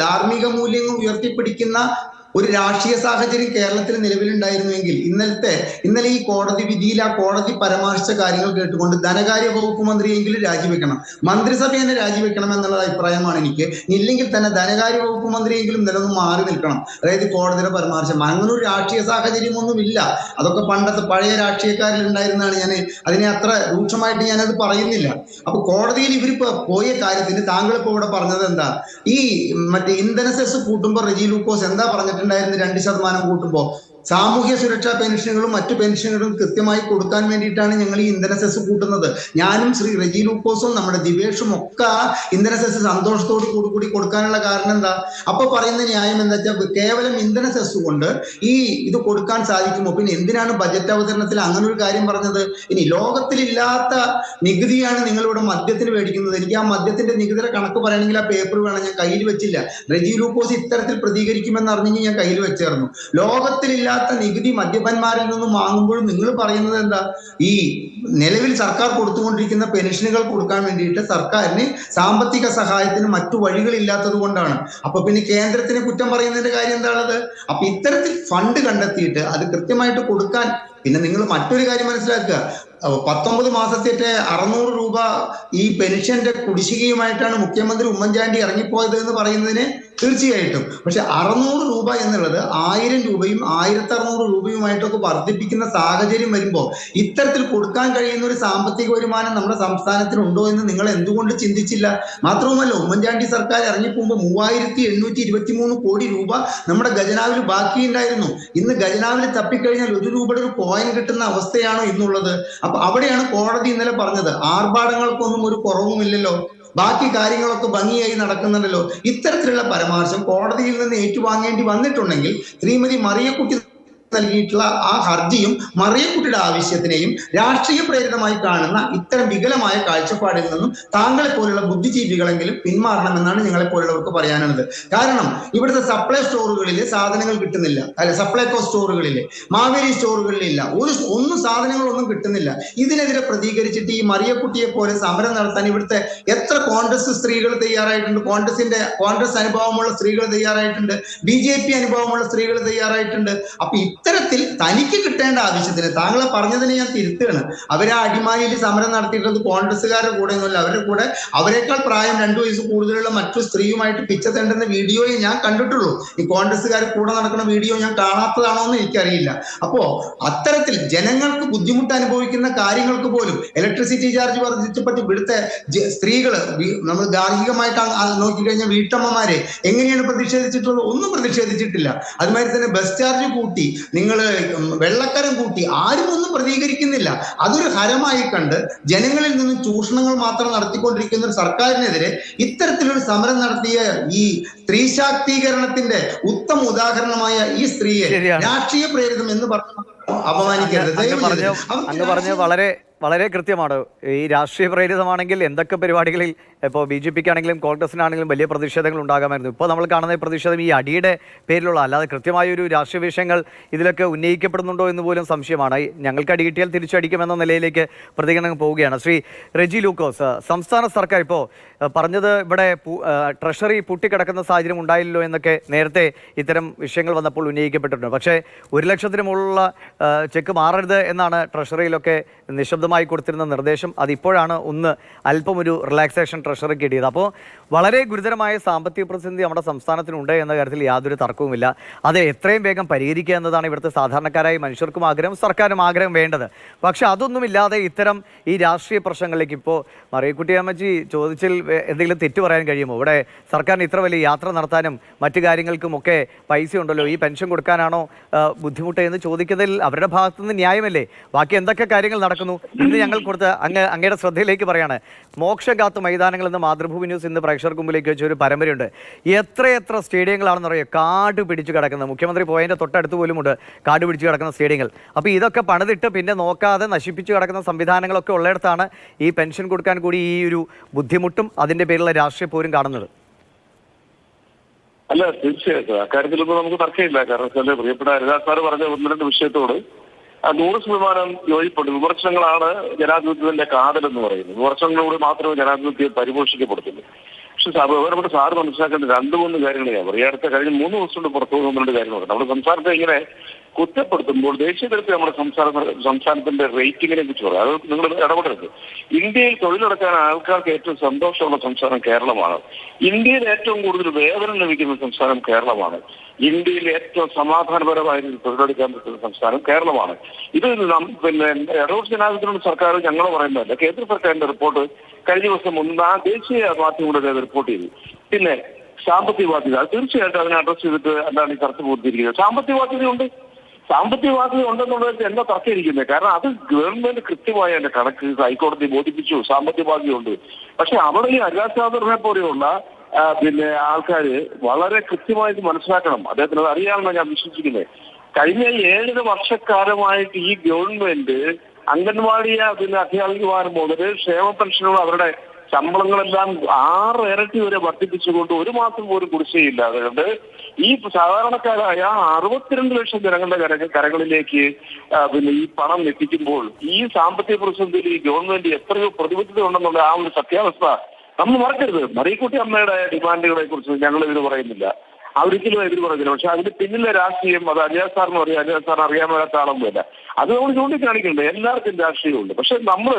ധാർമ്മിക മൂല്യങ്ങൾ ഉയർത്തിപ്പിടിക്കുന്ന ഒരു രാഷ്ട്രീയ സാഹചര്യം കേരളത്തിൽ നിലവിലുണ്ടായിരുന്നുവെങ്കിൽ ഇന്നലെ ഈ കോടതി വിധിയിൽ ആ കോടതി പരാമർശിച്ച കാര്യങ്ങൾ കേട്ടുകൊണ്ട് ധനകാര്യ വകുപ്പ് മന്ത്രിയെങ്കിലും രാജിവെക്കണം, മന്ത്രിസഭ തന്നെ രാജിവെക്കണം എന്നുള്ള അഭിപ്രായമാണ് എനിക്ക്. ഇല്ലെങ്കിൽ തന്നെ ധനകാര്യ വകുപ്പ് മന്ത്രിയെങ്കിലും നിലനിന്ന് മാറി നിൽക്കണം. അതായത് കോടതിയുടെ പരാമർശം അങ്ങനെ ഒരു രാഷ്ട്രീയ സാഹചര്യമൊന്നുമില്ല. അതൊക്കെ പണ്ടത്തെ പഴയ രാഷ്ട്രീയക്കാരിൽ ഉണ്ടായിരുന്നതാണ്. ഞാൻ അതിനെ അത്ര രൂക്ഷമായിട്ട് ഞാനത് പറയുന്നില്ല. അപ്പൊ കോടതിയിൽ ഇവരിപ്പോ പോയ കാര്യത്തിന് താങ്കൾ ഇപ്പോ ഇവിടെ പറഞ്ഞത് എന്താ? ഈ മറ്റേ ഇന്ധന സെസ് കൂട്ടുമ്പോൾ റെജി ലൂക്കോസ് എന്താ പറഞ്ഞിട്ടുണ്ടായിരുന്നു? 2% കൂട്ടുമ്പോ സാമൂഹ്യ സുരക്ഷാ പെൻഷനുകളും മറ്റു പെൻഷനുകളും കൃത്യമായി കൊടുക്കാൻ വേണ്ടിയിട്ടാണ് ഞങ്ങൾ ഈ ഇന്ധന സെസ് കൂട്ടുന്നത്. ഞാനും ശ്രീ റെജി ലൂക്കോസും നമ്മുടെ ദിവേഷും ഒക്കെ ഇന്ധന സെസ് സന്തോഷത്തോട് കൂടി കൊടുക്കാനുള്ള കാരണം എന്താ? അപ്പൊ പറയുന്ന ന്യായം എന്താ വെച്ചാൽ കേവലം ഇന്ധന സെസ് കൊണ്ട് ഇത് കൊടുക്കാൻ സാധിക്കുമോ? പിന്നെ എന്തിനാണ് ബജറ്റ് അവതരണത്തിൽ അങ്ങനെ ഒരു കാര്യം പറഞ്ഞത്? ഇനി ലോകത്തിലില്ലാത്ത നികുതിയാണ് നിങ്ങളിവിടെ മദ്യത്തിന് മേടിക്കുന്നത്. എനിക്ക് ആ മദ്യത്തിന്റെ നികുതിയുടെ കണക്ക് പറയണമെങ്കിൽ ആ പേപ്പർ വേണം. ഞാൻ കയ്യിൽ വെച്ചില്ല. റെജി ലൂക്കോസ് ഇത്തരത്തിൽ പ്രതികരിക്കുമെന്ന് അറിഞ്ഞെങ്കിൽ ഞാൻ കയ്യിൽ വെച്ചേർന്നു. ലോകത്തിലില്ല നികുതി മദ്യപന്മാരിൽ നിന്നും വാങ്ങുമ്പോഴും നിങ്ങൾ പറയുന്നത് എന്താ? ഈ നിലവിൽ സർക്കാർ കൊടുത്തുകൊണ്ടിരിക്കുന്ന പെൻഷനുകൾ കൊടുക്കാൻ വേണ്ടിയിട്ട് സർക്കാരിന് സാമ്പത്തിക സഹായത്തിന് മറ്റു വഴികളില്ലാത്തത് കൊണ്ടാണ്. അപ്പൊ പിന്നെ കേന്ദ്രത്തിന് കുറ്റം പറയുന്നതിന്റെ കാര്യം എന്താണത്? അപ്പൊ ഇത്തരത്തിൽ ഫണ്ട് കണ്ടെത്തിയിട്ട് അത് കൃത്യമായിട്ട് കൊടുക്കാൻ. പിന്നെ നിങ്ങൾ മറ്റൊരു കാര്യം മനസ്സിലാക്കുക, 19 മാസത്തേക്ക് 600 രൂപ ഈ പെൻഷന്റെ കുടിശ്ശികയുമായിട്ടാണ് മുഖ്യമന്ത്രി ഉമ്മൻചാണ്ടി ഇറങ്ങിപ്പോയത് എന്ന് പറയുന്നതിന് തീർച്ചയായിട്ടും. പക്ഷെ 600 രൂപ എന്നുള്ളത് 1000 രൂപയും 1600 രൂപയുമായിട്ടൊക്കെ വർദ്ധിപ്പിക്കുന്ന സാഹചര്യം വരുമ്പോൾ ഇത്തരത്തിൽ കൊടുക്കാൻ കഴിയുന്ന ഒരു സാമ്പത്തിക വരുമാനം നമ്മുടെ സംസ്ഥാനത്തിനുണ്ടോ എന്ന് നിങ്ങൾ എന്തുകൊണ്ട് ചിന്തിച്ചില്ല? മാത്രവുമല്ല, ഉമ്മൻചാണ്ടി സർക്കാർ ഇറങ്ങിപ്പോകുമ്പോൾ 3823 കോടി രൂപ നമ്മുടെ ഖജനാവിൽ ബാക്കിയുണ്ടായിരുന്നു. ഇന്ന് ഖജനാവിൽ തപ്പിക്കഴിഞ്ഞാൽ 1 രൂപയുടെ ഒരു കോയിൻ കിട്ടുന്ന അവസ്ഥയാണോ ഇന്നുള്ളത്? അപ്പൊ അവിടെയാണ് കോടതി ഇന്നലെ പറഞ്ഞത്, ആർഭാടങ്ങൾക്കൊന്നും ഒരു കുറവുമില്ലല്ലോ, ബാക്കി കാര്യങ്ങളൊക്കെ ഭംഗിയായി നടക്കുന്നുണ്ടല്ലോ. ഇത്തരത്തിലുള്ള പരാമർശം കോടതിയിൽ നിന്ന് ഏറ്റുവാങ്ങേണ്ടി വന്നിട്ടുണ്ടെങ്കിൽ ശ്രീമതി മറിയക്കുട്ടി നൽകിയിട്ടുള്ള ആ ഹർജിയും മറിയക്കുട്ടിയുടെ ആവശ്യത്തിനെയും രാഷ്ട്രീയ പ്രേരിതമായി കാണുന്ന ഇത്തരം വികലമായ കാഴ്ചപ്പാടിൽ നിന്നും താങ്കളെ പോലുള്ള ബുദ്ധിജീവികളെങ്കിലും പിന്മാറണമെന്നാണ് ഞങ്ങളെ പോലുള്ളവർക്ക് പറയാനുള്ളത്. കാരണം ഇവിടുത്തെ സപ്ലൈ സ്റ്റോറുകളിൽ സാധനങ്ങൾ കിട്ടുന്നില്ല, അല്ലെ സപ്ലൈകോ സ്റ്റോറുകളിലെ മാവേലി സ്റ്റോറുകളിലില്ല, സാധനങ്ങളൊന്നും കിട്ടുന്നില്ല. ഇതിനെതിരെ പ്രതികരിച്ചിട്ട് ഈ മറിയക്കുട്ടിയെ പോലെ സമരം നടത്താൻ ഇവിടുത്തെ എത്ര കോൺഗ്രസ് സ്ത്രീകൾ തയ്യാറായിട്ടുണ്ട്, കോൺഗ്രസ് അനുഭവമുള്ള സ്ത്രീകൾ തയ്യാറായിട്ടുണ്ട്, BJP അനുഭവമുള്ള സ്ത്രീകൾ തയ്യാറായിട്ടുണ്ട്. അപ്പൊ ഇത്തരത്തിൽ തനിക്ക് കിട്ടേണ്ട ആവശ്യത്തിന്, താങ്കളെ പറഞ്ഞതിനെ ഞാൻ തിരുത്തുകയാണ്, അവരെ അടിമാലിയിൽ സമരം നടത്തിയിട്ടുള്ളത് കോൺഗ്രസ്സുകാരുടെ കൂടെ ഒന്നുമല്ല, അവരുടെ കൂടെ അവരെക്കാൾ പ്രായം 2 വയസ്സ് കൂടുതലുള്ള മറ്റു സ്ത്രീയുമായിട്ട് പിച്ച തേണ്ടുന്ന വീഡിയോയെ ഞാൻ കണ്ടിട്ടുള്ളൂ. ഈ കോൺഗ്രസ്സുകാർ കൂടെ നടക്കുന്ന വീഡിയോ ഞാൻ കാണാത്തതാണോ എന്ന് എനിക്കറിയില്ല. അപ്പോ അത്തരത്തിൽ ജനങ്ങൾക്ക് ബുദ്ധിമുട്ട് അനുഭവിക്കുന്ന കാര്യങ്ങൾക്ക് പോലും ഇലക്ട്രിസിറ്റി ചാർജ് വർദ്ധിച്ചപ്പോൾ ഇവിടുത്തെ സ്ത്രീകൾ, നമ്മൾ ഗാർഹികമായിട്ട് നോക്കിക്കഴിഞ്ഞാൽ വീട്ടമ്മമാരെ എങ്ങനെയാണ് പ്രതിഷേധിച്ചിട്ടുള്ളത്? ഒന്നും പ്രതിഷേധിച്ചിട്ടില്ല. അതുമാതിരി തന്നെ ബസ് ചാർജ് കൂട്ടി, നിങ്ങൾ വെള്ളക്കരം കൂട്ടി, ആരും ഒന്നും പ്രതികരിക്കുന്നില്ല. അതൊരു ഹരമായി കണ്ട് ജനങ്ങളിൽ നിന്നും ചൂഷണങ്ങൾ മാത്രം നടത്തിക്കൊണ്ടിരിക്കുന്ന ഒരു സർക്കാരിനെതിരെ ഇത്തരത്തിലൊരു സമരം നടത്തിയ ഈ സ്ത്രീ ശാക്തീകരണത്തിന്റെ ഉത്തമ ഉദാഹരണമായ ഈ സ്ത്രീയെ രാഷ്ട്രീയ പ്രേരിതം എന്ന് പറഞ്ഞു അപമാനിക്കരുത്. അങ്ങ് പറഞ്ഞ വളരെ വളരെ കൃത്യമാണ്. ഈ രാഷ്ട്രീയ പ്രേരിതമാണെങ്കിൽ എന്തൊക്കെ പരിപാടികളിൽ ഇപ്പോൾ BJP ആണെങ്കിലും കോൺഗ്രസിനാണെങ്കിലും വലിയ പ്രതിഷേധങ്ങൾ ഉണ്ടാകാമായിരുന്നു. ഇപ്പോൾ നമ്മൾ കാണുന്ന പ്രതിഷേധം ഈ അടിയുടെ പേരിലുള്ള, അല്ലാതെ കൃത്യമായൊരു രാഷ്ട്രീയ വിഷയങ്ങൾ ഇതിലൊക്കെ ഉന്നയിക്കപ്പെടുന്നുണ്ടോ എന്ന് പോലും സംശയമാണ്. ഞങ്ങൾക്ക് അടി കിട്ടിയാൽ തിരിച്ചടിക്കുമെന്ന നിലയിലേക്ക് പ്രതികരണം പോവുകയാണ്. ശ്രീ റെജി ലൂക്കോസ്, സംസ്ഥാന സർക്കാർ ഇപ്പോൾ പറഞ്ഞത് ഇവിടെ ട്രഷറി പൂട്ടിക്കിടക്കുന്ന സാഹചര്യം ഉണ്ടായില്ലല്ലോ എന്നൊക്കെ നേരത്തെ ഇത്തരം വിഷയങ്ങൾ വന്നപ്പോൾ ഉന്നയിക്കപ്പെട്ടിട്ടുണ്ട്. പക്ഷേ 1 ലക്ഷത്തിന് മുകളിലുള്ള ചെക്ക് മാറരുത് എന്നാണ് ട്രഷറിയിലൊക്കെ നിശബ്ദമായി കൊടുത്തിരുന്ന നിർദ്ദേശം. അതിപ്പോഴാണ് അല്പം ഒരു റിലാക്സേഷൻ ട്രഷറിക്ക് കിട്ടിയത്. അപ്പോൾ വളരെ ഗുരുതരമായ സാമ്പത്തിക പ്രതിസന്ധി നമ്മുടെ സംസ്ഥാനത്തിനുണ്ട് എന്ന കാര്യത്തിൽ യാതൊരു തർക്കവുമില്ല. അത് എത്രയും വേഗം പരിഹരിക്കുക എന്നതാണ് ഇവിടുത്തെ സാധാരണക്കാരായ മനുഷ്യർക്കും ആഗ്രഹം, സർക്കാരും ആഗ്രഹം വേണ്ടത്. പക്ഷെ അതൊന്നുമില്ലാതെ ഇത്തരം ഈ രാഷ്ട്രീയ പ്രശ്നങ്ങളിലേക്ക് ഇപ്പോൾ മറിയക്കുട്ടി അമ്മച്ചി ചോദിച്ചിൽ എന്തെങ്കിലും തെറ്റു പറയാൻ കഴിയുമോ? ഇവിടെ സർക്കാരിന് ഇത്ര വലിയ യാത്ര നടത്താനും മറ്റു കാര്യങ്ങൾക്കുമൊക്കെ പൈസ ഉണ്ടല്ലോ, ഈ പെൻഷൻ കൊടുക്കാനാണോ ബുദ്ധിമുട്ട് എന്ന് ചോദിക്കുന്നതിൽ അവരുടെ ഭാഗത്തുനിന്ന് ന്യായമല്ലേ? ബാക്കി എന്തൊക്കെ കാര്യങ്ങൾ നടക്കുന്നു? ഇന്ന് ഞങ്ങൾ കൊടുത്ത അങ്ങയുടെ ശ്രദ്ധയിലേക്ക് പറയാണ്, മോക്ഷഗാത്ത് മൈതാനങ്ങൾ എന്ന മാതൃഭൂമി ന്യൂസ് ഇന്ന് പ്രേക്ഷകർക്ക് മുമ്പിലേക്ക് വെച്ച ഒരു പരമ്പരയുണ്ട്. എത്ര സ്റ്റേഡിയങ്ങളാണെന്ന് പറയുക കാട് പിടിച്ചു കിടക്കുന്നത്. മുഖ്യമന്ത്രി പോയതിൻ്റെ തൊട്ടടുത്ത് പോലുമുണ്ട് കാട് പിടിച്ചു കിടക്കുന്ന സ്റ്റേഡിയങ്ങൾ. അപ്പോൾ ഇതൊക്കെ പണിതിട്ട് പിന്നെ നോക്കാതെ നശിപ്പിച്ചു കിടക്കുന്ന സംവിധാനങ്ങളൊക്കെ ഉള്ളിടത്താണ് ഈ പെൻഷൻ കൊടുക്കാൻ കൂടി ഈ ഒരു ബുദ്ധിമുട്ടും അതിൻ്റെ പേരിലുള്ള രാഷ്ട്രീയ പോരും കാണുന്നത്. അല്ല, തീർച്ചയായിട്ടും അക്കാര്യത്തിലൊന്നും നമുക്ക് തർക്കമില്ല. കാരണം വെച്ചാൽ പ്രിയപ്പെട്ട ഹരിദാസ് സാറ് പറഞ്ഞ 1-2 വിഷയത്തോട് 100% യോജിപ്പുണ്ട്. വിമർശനങ്ങളാണ് ജനാധിപത്യത്തിന്റെ കാതലെന്ന് പറയുന്നത്. വിമർശനങ്ങളോട് മാത്രമേ ജനാധിപത്യം പരിപോഷിക്കപ്പെടുത്തുള്ളൂ. പക്ഷെ ബഹുമാനപ്പെട്ട സാറ് മനസ്സിലാക്കേണ്ട 2-3 കാര്യങ്ങൾ ഞാൻ പറയും. അടുത്ത കഴിഞ്ഞ 3 ദിവസം കൊണ്ട് പുറത്തു പോകുന്ന 2 കാര്യങ്ങളുണ്ട്. നമ്മുടെ സംസ്ഥാനത്തെ ഇങ്ങനെ കുറ്റപ്പെടുത്തുമ്പോൾ ദേശീയ തലത്തിൽ നമ്മുടെ സംസ്ഥാനത്തിന്റെ റേറ്റിംഗിനെ കുറിച്ച് പറയാം. അത് നിങ്ങൾ ഇടപെടരുത്. ഇന്ത്യയിൽ തൊഴിലെടുക്കാൻ ആൾക്കാർക്ക് ഏറ്റവും സന്തോഷമുള്ള സംസ്ഥാനം കേരളമാണ്. ഇന്ത്യയിൽ ഏറ്റവും കൂടുതൽ വേതനം ലഭിക്കുന്ന സംസ്ഥാനം കേരളമാണ്. ഇന്ത്യയിൽ ഏറ്റവും സമാധാനപരമായി തൊഴിലെടുക്കാൻ പറ്റുന്ന സംസ്ഥാനം കേരളമാണ്. ഇത് പിന്നെ ഇടതുപക്ഷ ജനാധിപത്യത്തിനുള്ള സർക്കാർ ഞങ്ങൾ പറയുന്നതല്ല. കേന്ദ്ര സർക്കാരിന്റെ റിപ്പോർട്ട് കഴിഞ്ഞ ദിവസം ദേശീയ മാധ്യമങ്ങളുടെ റിപ്പോർട്ട് ചെയ്തു. പിന്നെ സാമ്പത്തിക ബാധ്യത, തീർച്ചയായിട്ടും അതിനെ അഡ്രസ് ചെയ്തിട്ട് എന്താണ് ഈ ചർച്ച പൂർത്തീകരിക്കുന്നത്. സാമ്പത്തിക ബാധ്യതയുണ്ട് ഉണ്ടെന്നുള്ളത് എന്താ തർക്കമിരിക്കുന്നത്? കാരണം അത് ഗവൺമെന്റ് കൃത്യമായ അതിന്റെ കണക്ക് ഹൈക്കോടതി ബോധിപ്പിച്ചു. സാമ്പത്തിക ബാധ്യതയുണ്ട്. പക്ഷെ അവിടെ ഈ അജാസാദറിനെ പോലെയുള്ള പിന്നെ ആൾക്കാര് വളരെ കൃത്യമായിട്ട് മനസ്സിലാക്കണം. അദ്ദേഹത്തിന് അത് അറിയാമെന്നാണ് ഞാൻ വിശ്വസിക്കുന്നത്. കഴിഞ്ഞ 7 വർഷക്കാലമായിട്ട് ഈ ഗവൺമെന്റ് അംഗൻവാടി പിന്നെ അധ്യാപികമാർ മുതൽ ക്ഷേമ പെൻഷനുകൾ അവരുടെ ശമ്പളങ്ങളെല്ലാം 6 ഇരട്ടി വരെ വർദ്ധിപ്പിച്ചുകൊണ്ട് 1 മാസം പോലും കുടിശ്ശികയില്ല. അതുകൊണ്ട് ഈ സാധാരണക്കാരായ 62 ലക്ഷം ജനങ്ങളുടെ കരങ്ങളിലേക്ക് പിന്നെ ഈ പണം എത്തിക്കുമ്പോൾ ഈ സാമ്പത്തിക പ്രതിസന്ധിയിൽ ഈ ഗവൺമെന്റ് എത്രയോ പ്രതിബദ്ധത ഉണ്ടെന്നുള്ള ആ ഒരു സത്യാവസ്ഥ നമ്മൾ മറക്കരുത്. മറിയക്കുട്ടി അമ്മയുടെ ഡിമാൻഡുകളെ കുറിച്ച് ഞങ്ങൾ ഇതിന് പറയുന്നില്ല, അവരിക്കലും എതിര് പറയുന്നില്ല. പക്ഷെ അതിന്റെ പിന്നിലെ രാഷ്ട്രീയം അത് അലിയാസ് സാറിന് അറിയാം. അലിയാസ് സാറിന് അറിയാൻ മേലാത്ത ആളൊന്നുമില്ല. അത് നമ്മൾ ചൂണ്ടിക്കാണിക്കുന്നുണ്ട്. എല്ലാവർക്കും രാഷ്ട്രീയമുണ്ട്. പക്ഷെ നമ്മൾ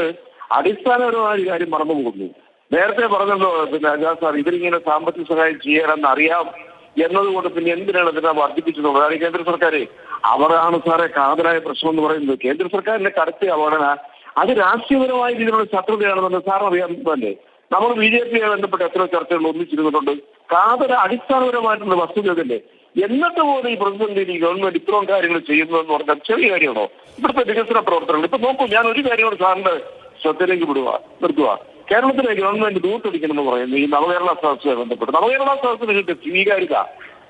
അടിസ്ഥാനപരമായ ഒരു കാര്യം മറന്നു പോകുന്നു. നേരത്തെ പറഞ്ഞല്ലോ പിന്നെ അജാസ് സാർ ഇവരിങ്ങനെ സാമ്പത്തിക സഹായം ചെയ്യാനെന്ന് അറിയാം എന്നതുകൊണ്ട് പിന്നെ എന്തിനാണ് ഇതിനെ വർദ്ധിപ്പിച്ചത്? അതാണ് കേന്ദ്ര സർക്കാർ. അവരാണ് സാറെ കാതലായ പ്രശ്നം എന്ന് പറയുന്നത്. കേന്ദ്ര സർക്കാരിന്റെ കടത്തി അവഗണന അത് രാഷ്ട്രീയപരമായ രീതിയിലുള്ള ശത്രുതയാണെന്ന് സാർ അറിയാമല്ലേ? നമ്മൾ BJP ബന്ധപ്പെട്ട് എത്ര ചർച്ചകൾ ഒന്നിച്ചിരുന്നിട്ടുണ്ട്. കാതല അടിസ്ഥാനപരമായിട്ടുള്ള വസ്തുതയല്ലേ? എന്നിട്ട് പോലും ഈ പ്രതിസന്ധിയിൽ ഈ ഗവൺമെന്റ് ഇത്രയും കാര്യങ്ങൾ ചെയ്യുന്നതെന്ന് പറഞ്ഞാൽ ചെറിയ കാര്യമാണോ? ഇവിടുത്തെ വികസന പ്രവർത്തനങ്ങൾ ഇപ്പൊ നോക്കൂ. ഞാൻ ഒരു കാര്യം സാറിന്റെ ശ്രദ്ധയിലേക്ക് നിർത്തുക. കേരളത്തിലെ ഗവൺമെന്റ് ദൂർത്തടിക്കണം എന്ന് പറയുന്നത് ഈ നവകേരള സദസ്സുമായി ബന്ധപ്പെട്ട് നവകേരള സദസ്സിന് കിട്ടിയ സ്വീകാര്യത,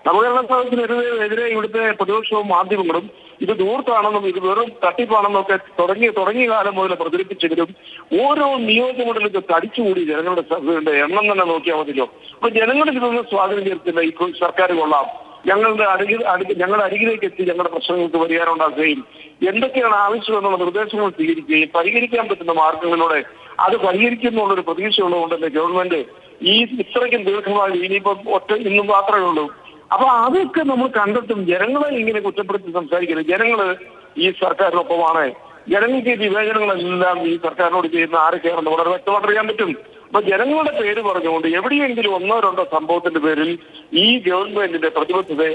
നവകേരള സദസ്സിനെതിരെ ഇവിടുത്തെ പ്രതിപക്ഷവും മാധ്യമങ്ങളും ഇത് ദൂർത്താണെന്നും ഇത് വെറും തട്ടിപ്പാണെന്നും ഒക്കെ തുടങ്ങിയ കാലം മുതൽ പ്രചരിപ്പിച്ചെങ്കിലും ഓരോ നിയോജകമണ്ഡലത്തിൽ തടിച്ചുകൂടി ജനങ്ങളുടെ എണ്ണം തന്നെ നോക്കിയാൽ മതിയല്ലോ. അപ്പൊ ജനങ്ങളിൽ ഇതൊന്നും സ്വാധീനം ചെലുത്തില്ല. ഈ സർക്കാർ കൊള്ളാം, ഞങ്ങളുടെ അരികിലേക്ക് എത്തി ഞങ്ങളുടെ പ്രശ്നങ്ങൾക്ക് പരിഹാരം ഉണ്ടാക്കുകയും എന്തൊക്കെയാണ് ആവശ്യമെന്നുള്ള നിർദ്ദേശങ്ങൾ സ്വീകരിക്കുകയും പരിഹരിക്കാൻ പറ്റുന്ന മാർഗങ്ങളിലൂടെ അത് പരിഹരിക്കുന്നുള്ളൊരു പ്രതീക്ഷയുള്ളതുകൊണ്ടല്ലേ ഗവൺമെന്റ് ഈ ഇത്രയ്ക്കും ദീർഘമായി ഇനിയിപ്പം ഇന്നും മാത്രമേ ഉള്ളൂ. അപ്പൊ അതൊക്കെ നമ്മൾ കണ്ടെത്തും. ജനങ്ങളെ ഇങ്ങനെ കുറ്റപ്പെടുത്തി സംസാരിക്കരുത്. ജനങ്ങള് ഈ സർക്കാരിനൊപ്പമാണ്. ജനങ്ങൾക്ക് ഈ വിവേചനങ്ങളെല്ലാം ഈ സർക്കാരിനോട് ചെയ്യുന്ന ആരൊക്കെയാണെന്ന് വളരെ വ്യക്തമായിട്ട് അറിയാൻ പറ്റും. അപ്പൊ ജനങ്ങളുടെ പേര് പറഞ്ഞുകൊണ്ട് എവിടെയെങ്കിലും 1-2 സംഭവത്തിന്റെ പേരിൽ ഈ ഗവൺമെന്റിന്റെ പ്രതിബദ്ധതയെ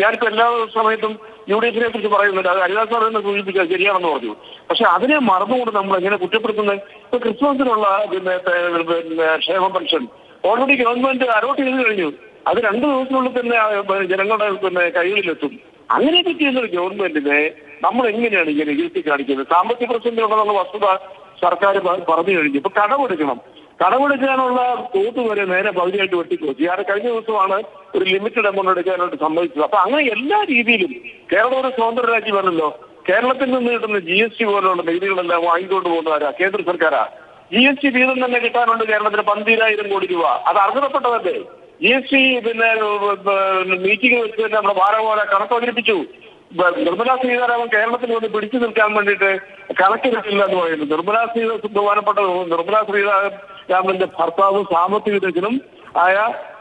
ഞാനിപ്പോ എല്ലാ സമയത്തും UDF-നെ കുറിച്ച് പറയുന്നുണ്ട്. അത് ഹരിദാസ് സാർ തന്നെ സൂചിപ്പിക്കുക ശരിയാണെന്ന് പറഞ്ഞു. പക്ഷെ അതിനെ മറന്നുകൊണ്ട് നമ്മൾ എങ്ങനെ കുറ്റപ്പെടുത്തുന്നത്? ഇപ്പൊ ക്രിസ്മസിനുള്ള പിന്നെ ക്ഷേമ പെൻഷൻ ഓൾറെഡി ഗവൺമെന്റ് അലോട്ട് ചെയ്ത് കഴിഞ്ഞു. അത് 2 ദിവസത്തിനുള്ളിൽ തന്നെ ജനങ്ങളുടെ കൈകളിലെത്തും. അങ്ങനെയൊക്കെ ചെയ്യുന്ന ഒരു ഗവൺമെന്റിനെ നമ്മൾ എങ്ങനെയാണ് ഇങ്ങനെ ഇരുത്തി കാണിക്കുന്നത്? സാമ്പത്തിക പ്രതിസന്ധി ഉണ്ടെന്നുള്ള വസ്തുത സർക്കാർ പറഞ്ഞു കഴിഞ്ഞു. ഇപ്പൊ കടമെടുക്കാനുള്ള തോത് വരെ നേരെ പകുതിയായിട്ട് വെട്ടിക്കുറച്ചു. കഴിഞ്ഞ ദിവസമാണ് ഒരു ലിമിറ്റഡ് എമൗണ്ട് എടുക്കാനായിട്ട് സമ്മതിച്ചത്. അപ്പൊ അങ്ങനെ എല്ലാ രീതിയിലും കേരളം ഒരു സ്വതന്ത്ര രാജ്യമല്ലല്ലോ. കേരളത്തിൽ നിന്ന് കിട്ടുന്ന GST പോലുള്ള നികുതികളെല്ലാം വാങ്ങിക്കൊണ്ട് പോകുന്നവരാ കേന്ദ്ര സർക്കാരാ. GST വീതം തന്നെ കിട്ടാനുണ്ട് കേരളത്തിന് 12,000 കോടി രൂപ. അത് അർഹതപ്പെട്ടതല്ലേ? GST മീറ്റിംഗ് വെച്ച് തന്നെ നമ്മുടെ ഭാരവാഹ കണക്ക് അവതരിപ്പിച്ചു. നിർമ്മലാ സീതാരാമൻ കേരളത്തിൽ വന്ന് പിടിച്ചു നിൽക്കാൻ വേണ്ടിയിട്ട് കണക്കിലില്ല എന്ന് പറയുന്നു. ബഹുമാനപ്പെട്ട നിർമ്മലാ സീതാരാമന്റെ ഭർത്താവും സാമ്പത്തിക വിദഗ്ധനും ആയ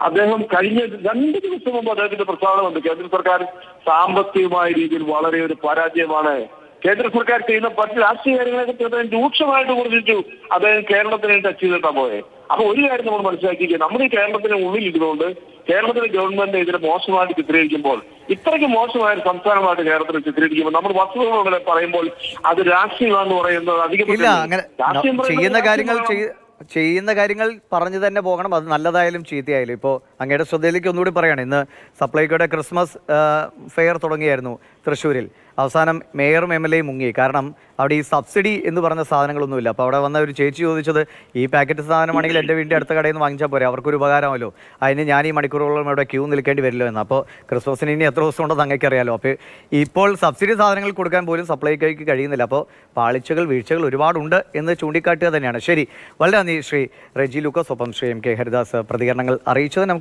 അദ്ദേഹം കഴിഞ്ഞ 2 ദിവസം മുമ്പ് അദ്ദേഹത്തിന്റെ പ്രസ്താവന വന്നു. കേന്ദ്ര സർക്കാർ സാമ്പത്തികമായ രീതിയിൽ വളരെ ഒരു പരാജയമാണ്. കേന്ദ്ര സർക്കാർ ചെയ്യുന്ന മറ്റ് രാഷ്ട്രീയ കാര്യങ്ങളെ അദ്ദേഹം രൂക്ഷമായിട്ട് കുറിച്ചു. അദ്ദേഹം കേരളത്തിനെ ടച്ച് ചെയ്തിട്ടാ പോയെ. അപ്പൊ ഒരു കാര്യം നമ്മൾ മനസ്സിലാക്കിയിരിക്കുക, നമ്മുടെ ഈ കേരളത്തിന് ഉള്ളിൽ ഇരുന്നുകൊണ്ട് കേരളത്തിലെ ഗവൺമെന്റ് ഇതിനെ മോശമായിട്ട് ചിത്രീകരിക്കുമ്പോൾ, ഇത്രയ്ക്ക് മോശമായ ഒരു സംസ്ഥാനമായിട്ട് കേരളത്തിൽ ചിത്രീകരിക്കുമ്പോൾ നമ്മൾ വസ്തുതകളെ പറയുമ്പോൾ അത് രാഷ്ട്രീയമാണെന്ന് പറയുന്നത് അധികം ഇല്ല. അങ്ങനെ ചെയ്യുന്ന കാര്യങ്ങൾ പറഞ്ഞു തന്നെ പോകണം. അത് നല്ലതായാലും ചീത്തയായാലും. ഇപ്പോൾ അങ്ങയുടെ ശ്രദ്ധയിലേക്ക് ഒന്നുകൂടി പറയുകയാണ്, ഇന്ന് സപ്ലൈകോയുടെ ക്രിസ്മസ് ഫെയർ തുടങ്ങിയായിരുന്നു തൃശ്ശൂരിൽ. അവസാനം മേയറും MLAയും മുങ്ങി. കാരണം അവിടെ ഈ സബ്സിഡി എന്ന് പറഞ്ഞ സാധനങ്ങളൊന്നുമില്ല. അപ്പോൾ അവിടെ വന്ന ഒരു ചേച്ചി ചോദിച്ചത്, ഈ പാക്കറ്റ് സാധനമാണെങ്കിൽ എൻ്റെ വീടിൻ്റെ അടുത്ത കടയിൽ നിന്ന് വാങ്ങിച്ചാൽ പോരെ, അവർക്കൊരു ഉപകാരമല്ലോ, അതിന് ഞാൻ ഈ മണിക്കൂറുകളോളം ഇവിടെ ക്യൂ നിൽക്കേണ്ടി വരില്ലോ എന്ന്. അപ്പോൾ ക്രിസ്മസിന് ഇനി എത്ര ദിവസം ഉണ്ടെന്ന് അങ്ങേക്കറിയാലോ. അപ്പോൾ ഇപ്പോൾ സബ്സിഡി സാധനങ്ങൾ കൊടുക്കാൻ പോലും സപ്ലൈകോയ്ക്ക് കഴിയുന്നില്ല. അപ്പോൾ പാളിച്ചകൾ വീഴ്ചകൾ ഒരുപാടുണ്ട് എന്ന് ചൂണ്ടിക്കാട്ടുക തന്നെയാണ്. ശരി, വളരെ നന്ദി ശ്രീ റെജി ലൂക്കോസ്, ഒപ്പം ശ്രീ MK ഹരിദാസ് പ്രതികരണങ്ങൾ അറിയിച്ചത്.